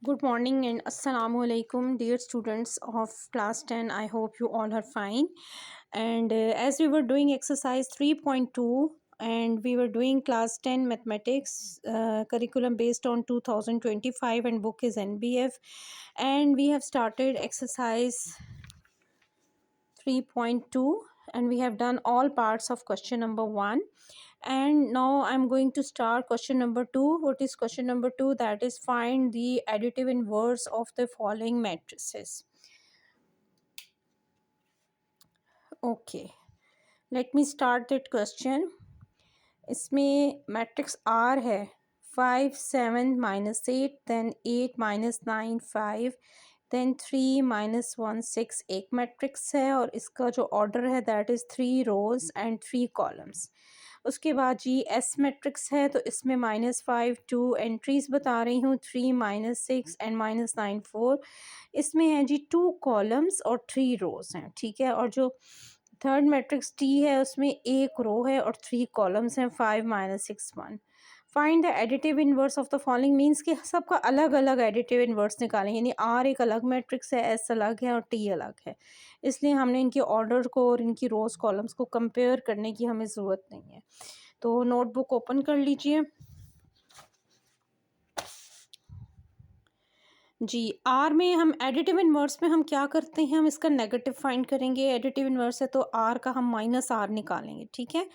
Good morning and assalamu alaikum, dear students of class 10. I hope you all are fine. And as we were doing exercise 3.2 and we were doing class 10 mathematics curriculum based on 2025 and book is NBF, and we have started exercise 3.2 and we have done all parts of question number 1, and now I'm going to start question number 2. What is question number 2? That is, find the additive inverse of the following matrices. Okay, let me start that question. इसमें matrix are है 5 7 -8, then 8 -9 5, then 3 -1 6. एक matrix है और इसका जो order है that is 3 rows and 3 columns. उसके बाद जी एस मैट्रिक्स है, तो इसमें -5 2 एंट्रीज बता रही हूँ, 3 -6 एंड -9 4. इसमें है जी 2 कॉलम्स और 3 रोज हैं, ठीक है. और जो थर्ड मैट्रिक्स टी है उसमें एक रो है और 3 कॉलम्स हैं, 5 -6 1. Find the additive inverse of the following means कि सबका अलग अलग एडिटिव इन्वर्स निकालें, यानी आर एक अलग मैट्रिक्स है, एस अलग है और टी अलग है. इसलिए हमने इनके ऑर्डर को और इनकी रोज कॉलम्स को कंपेयर करने की हमें ज़रूरत नहीं है. तो नोटबुक ओपन कर लीजिए जी. आर में हम एडिटिव इन्वर्स में हम क्या करते हैं, हम इसका नेगेटिव फाइंड करेंगे. एडिटिव इन्वर्स है तो आर का हम -r निकालेंगे, ठीक है.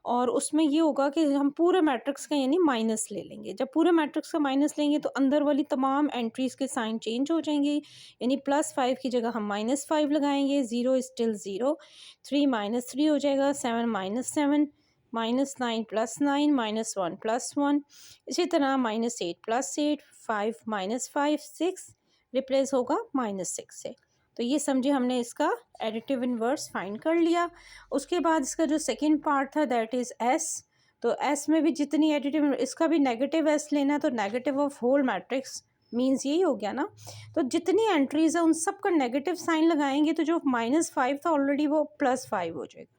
और उसमें ये होगा कि हम पूरे मैट्रिक्स का यानी माइनस ले लेंगे. जब पूरे मैट्रिक्स का माइनस लेंगे तो अंदर वाली तमाम एंट्रीज के साइन चेंज हो जाएंगे, यानी +5 की जगह हम -5 लगाएंगे. 0 इज स्टिल 0, 3 -3 हो जाएगा, 7 -7, -9 + 9, -1 + 1. इसी तरह -8 + 8, 5 -5 6 रिप्लेस होगा -6 से. तो ये समझे हमने इसका एडिटिव इन्वर्स फाइंड कर लिया. उसके बाद इसका जो सेकंड पार्ट था दैट इज़ एस. तो एस में भी जितनी एडिटिव, इसका भी नेगेटिव एस लेना है, तो negative of whole matrix means यही हो गया ना. तो जितनी एंट्रीज है उन सब का नेगेटिव साइन लगाएंगे, तो जो -5 था ऑलरेडी वो +5 हो जाएगा.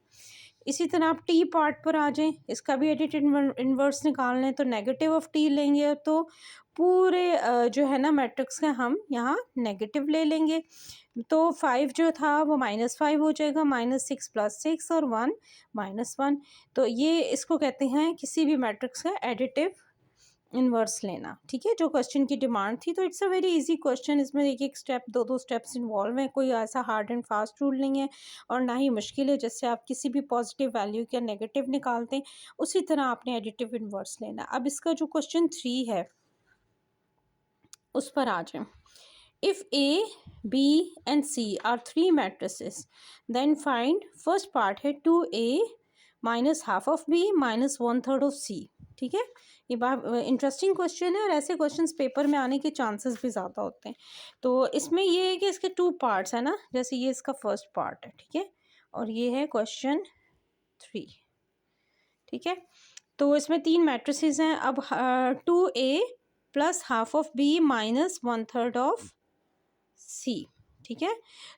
इसी तरह आप टी पार्ट पर आ जाएं, इसका भी एडिटिव इन्वर्स निकालना है, तो नेगेटिव ऑफ टी लेंगे तो पूरे जो है ना मैट्रिक्स का हम यहाँ नेगेटिव ले लेंगे. तो 5 जो था वो -5 हो जाएगा, -6 + 6 और 1 -1. तो ये इसको कहते हैं किसी भी मैट्रिक्स का एडिटिव इन्वर्स लेना, ठीक है, जो क्वेश्चन की डिमांड थी. तो it's a very easy question. इसमें एक एक स्टेप, दो स्टेप्स इन्वॉल्व हैं. कोई ऐसा हार्ड एंड फास्ट रूल नहीं है और ना ही मुश्किल है. जैसे आप किसी भी पॉजिटिव वैल्यू का नेगेटिव निकालते हैं उसी तरह आपने एडिटिव इन्वर्स लेना. अब इसका जो क्वेश्चन 3 है उस पर आ जाए. If A B and C are 3 matrices then find, first part है 2a -½ ऑफ बी -1/3 ऑफ सी, ठीक है. ये बात इंटरेस्टिंग क्वेश्चन है और ऐसे क्वेश्चंस पेपर में आने के चांसेस भी ज़्यादा होते हैं. तो इसमें ये है कि इसके 2 पार्ट्स है ना, जैसे ये इसका फर्स्ट पार्ट है, ठीक है, और ये है क्वेश्चन 3, ठीक है. तो इसमें 3 मैट्रिसेस हैं. अब 2a + ½ ऑफ b -1/3 ऑफ सी, ठीक है.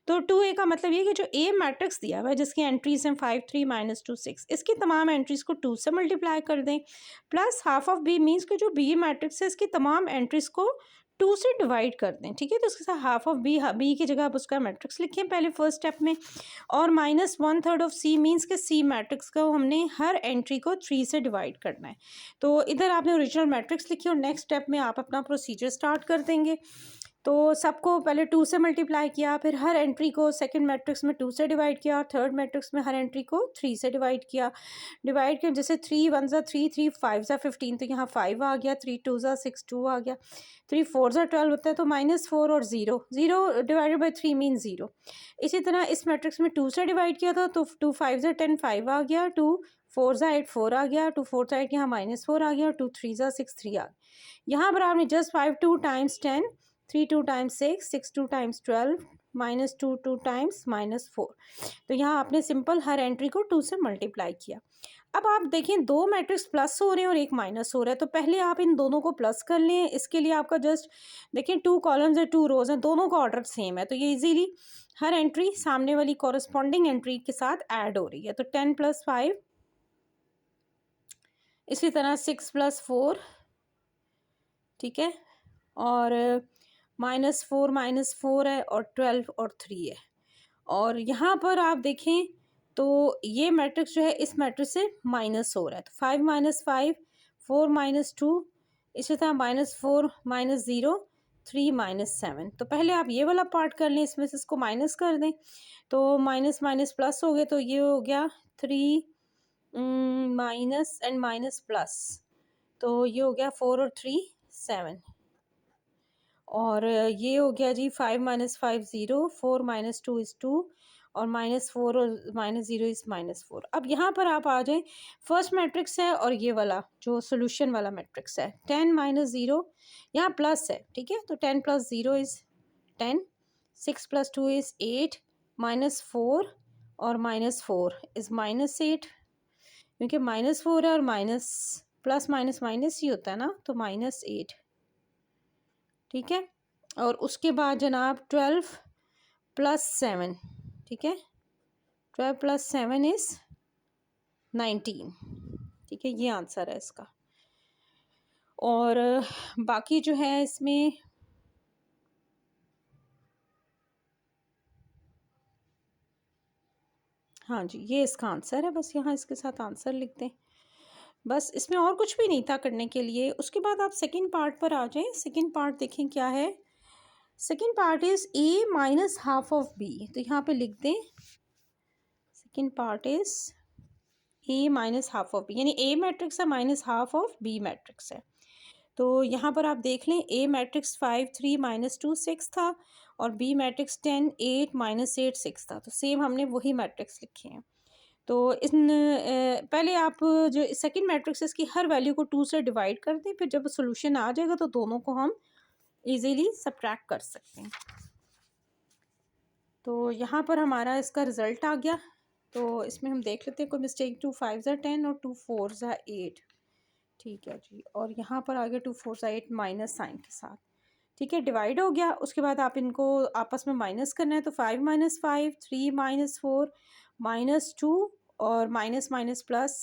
तो 2a का मतलब ये कि जो a मैट्रिक्स दिया हुआ है जिसकी एंट्रीज हैं 5 3 -2 6, इसकी तमाम एंट्रीज को 2 से मल्टीप्लाई कर दें, प्लस ½ ऑफ b मीन्स कि जो b मैट्रिक्स है इसकी तमाम एंट्रीज को 2 से डिवाइड कर दें, ठीक है. तो उसके साथ ½ ऑफ b की जगह आप उसका मैट्रिक्स लिखें पहले फर्स्ट स्टेप में, और -1/3 ऑफ c मीन्स के c मैट्रिक्स को हमने हर एंट्री को 3 से डिवाइड करना है. तो इधर आपने ओरिजिनल मैट्रिक्स लिखी और नेक्स्ट स्टेप में आप अपना प्रोसीजर स्टार्ट कर देंगे. तो सबको पहले 2 से मल्टीप्लाई किया, फिर हर एंट्री को सेकंड मैट्रिक्स में 2 से डिवाइड किया, थर्ड मैट्रिक्स में हर एंट्री को 3 से डिवाइड किया. जैसे 3 1 ज़ा 3 3 5 ज़ा 15, तो यहाँ 5 आ गया, 3 2 ज़ा 6 2 आ गया, 3 4 ज़ा 12 होता है, तो -4 और 0 0 डिवाइडेड बाई 3 मीन 0. इसी तरह इस मैट्रिक्स में 2 से डिवाइड किया था, तो 2 5 ज़ा 10 5 आ गया, 2 4 ज़ा 8 4 आ गया, 2 4 ज़ा 8 यहाँ -4 आ गया, 2 3 ज़ा 6 3 आ गया. यहाँ पर आपने just 5 2 times 10, 3 2 times 6 6 2 times 12, -2 2 times -4. तो यहाँ आपने सिंपल हर एंट्री को 2 से मल्टीप्लाई किया. अब आप देखें 2 मैट्रिक्स प्लस हो रहे हैं और एक माइनस हो रहा है, तो पहले आप इन दोनों को प्लस कर लें. इसके लिए आपका जस्ट देखें 2 कॉलम्स है 2 रोज हैं, दोनों का ऑर्डर सेम है, तो ये इजीली हर एंट्री सामने वाली कॉरस्पॉन्डिंग एंट्री के साथ ऐड हो रही है. तो 10 + 5, इसी तरह 6 + 4, ठीक है, और -4 है और 12 और 3 है। और यहाँ पर आप देखें तो ये मैट्रिक्स जो है इस मैट्रिक्स से माइनस हो रहा है, तो 5 - 5, 4 - 2, इसी तरह -4 - 0, 3 - 7। तो पहले आप ये वाला पार्ट कर लें, इसमें से इसको माइनस कर दें, तो माइनस माइनस प्लस हो गए, तो ये हो गया 3 माइनस एंड माइनस प्लस, तो ये हो गया 4 और 3 7। और ये हो गया जी 5 - 5 0, 4 - 2 इज़ 2, और -4 और -0 इज़ -4। अब यहाँ पर आप आ जाएं, फर्स्ट मैट्रिक्स है और ये वाला जो सोल्यूशन वाला मैट्रिक्स है, 10 - 0, यहाँ प्लस है, ठीक है, तो 10 + 0 इज़ 10, 6 + 2 इज़ 8, -4 और -4 इज़ -8, क्योंकि -4 है और माइनस प्लस माइनस माइनस ही होता है ना, तो -8, ठीक है। और उसके बाद जनाब 12 + 7, ठीक है, 12 + 7 इज़ 19, ठीक है, ये आंसर है इसका। और बाकी जो है इसमें हाँ जी, ये इसका आंसर है, बस यहाँ इसके साथ आंसर लिख दें, बस इसमें और कुछ भी नहीं था करने के लिए। उसके बाद आप सेकंड पार्ट पर आ जाएं। सेकंड पार्ट देखें क्या है। Second part is a - half of b, तो यहाँ पे लिख दें second part is a - half of b, यानी a मैट्रिक्स है minus half of b matrix है। तो यहाँ पर आप देख लें, a मैट्रिक्स 5 3 - 2 6 था, और b मैट्रिक्स 10 8 - 8 6 था, तो सेम हमने वही मैट्रिक्स लिखे हैं। तो इन पहले आप जो सेकंड मैट्रिक्स इसकी हर वैल्यू को 2 से डिवाइड कर दें, फिर जब सोल्यूशन आ जाएगा तो दोनों को हम इजीली सब्ट्रैक्ट कर सकते हैं। तो यहाँ पर हमारा इसका रिज़ल्ट आ गया। तो इसमें हम देख लेते हैं कोई मिस्टेक। 2 5 ज़ा 10 और 2 4 ज़ा 8, ठीक है जी। और यहाँ पर आ गया 2 4 ज़ा 8 माइनस साइन के साथ, ठीक है, डिवाइड हो गया। उसके बाद आप इनको आपस में माइनस करना है, तो 5 - 5, 3 - 4, -2, और माइनस माइनस प्लस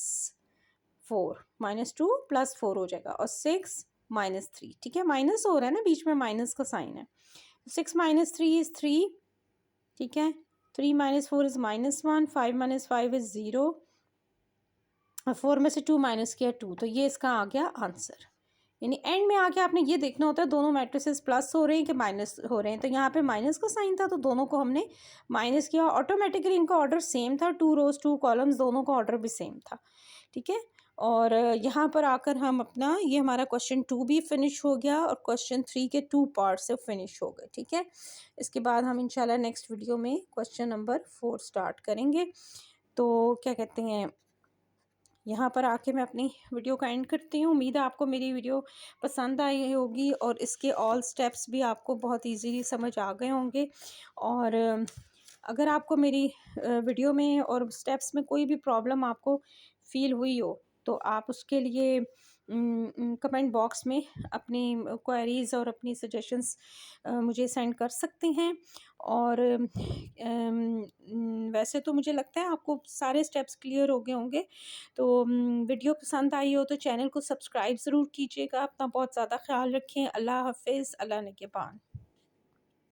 4, -2 + 4 हो जाएगा, और 6 - 3, ठीक है, माइनस हो रहा है ना, बीच में माइनस का साइन है। 6 - 3 इज़ 3, ठीक है, 3 - 4 इज़ -1, 5 - 5 इज़ 0, और 4 में से 2 माइनस किया 2, तो ये इसका आ गया आंसर। यानी एंड में आके आपने ये देखना होता है दोनों मैट्रिसेस प्लस हो रहे हैं कि माइनस हो रहे हैं। तो यहाँ पे माइनस का साइन था, तो दोनों को हमने माइनस किया, ऑटोमेटिकली इनका ऑर्डर सेम था, 2 रोज 2 कॉलम्स, दोनों का ऑर्डर भी सेम था, ठीक है। और यहाँ पर आकर हम अपना ये हमारा क्वेश्चन 2 भी फिनिश हो गया, और क्वेश्चन 3 के 2 पार्ट से फिनिश हो गए, ठीक है। इसके बाद हम इंशाल्लाह नेक्स्ट वीडियो में क्वेश्चन नंबर 4 स्टार्ट करेंगे। तो क्या कहते हैं, यहाँ पर आके मैं अपनी वीडियो का एंड करती हूँ। उम्मीद है आपको मेरी वीडियो पसंद आई होगी, और इसके ऑल स्टेप्स भी आपको बहुत इजीली समझ आ गए होंगे। और अगर आपको मेरी वीडियो में और स्टेप्स में कोई भी प्रॉब्लम आपको फील हुई हो, तो आप उसके लिए कमेंट बॉक्स में अपनी क्वेरीज़ और अपनी सजेशंस मुझे सेंड कर सकते हैं। और वैसे तो मुझे लगता है आपको सारे स्टेप्स क्लियर हो गए होंगे। तो वीडियो पसंद आई हो तो चैनल को सब्सक्राइब ज़रूर कीजिएगा। अपना बहुत ज़्यादा ख्याल रखें। अल्लाह हाफ़िज़। अल्लाह निगहबान।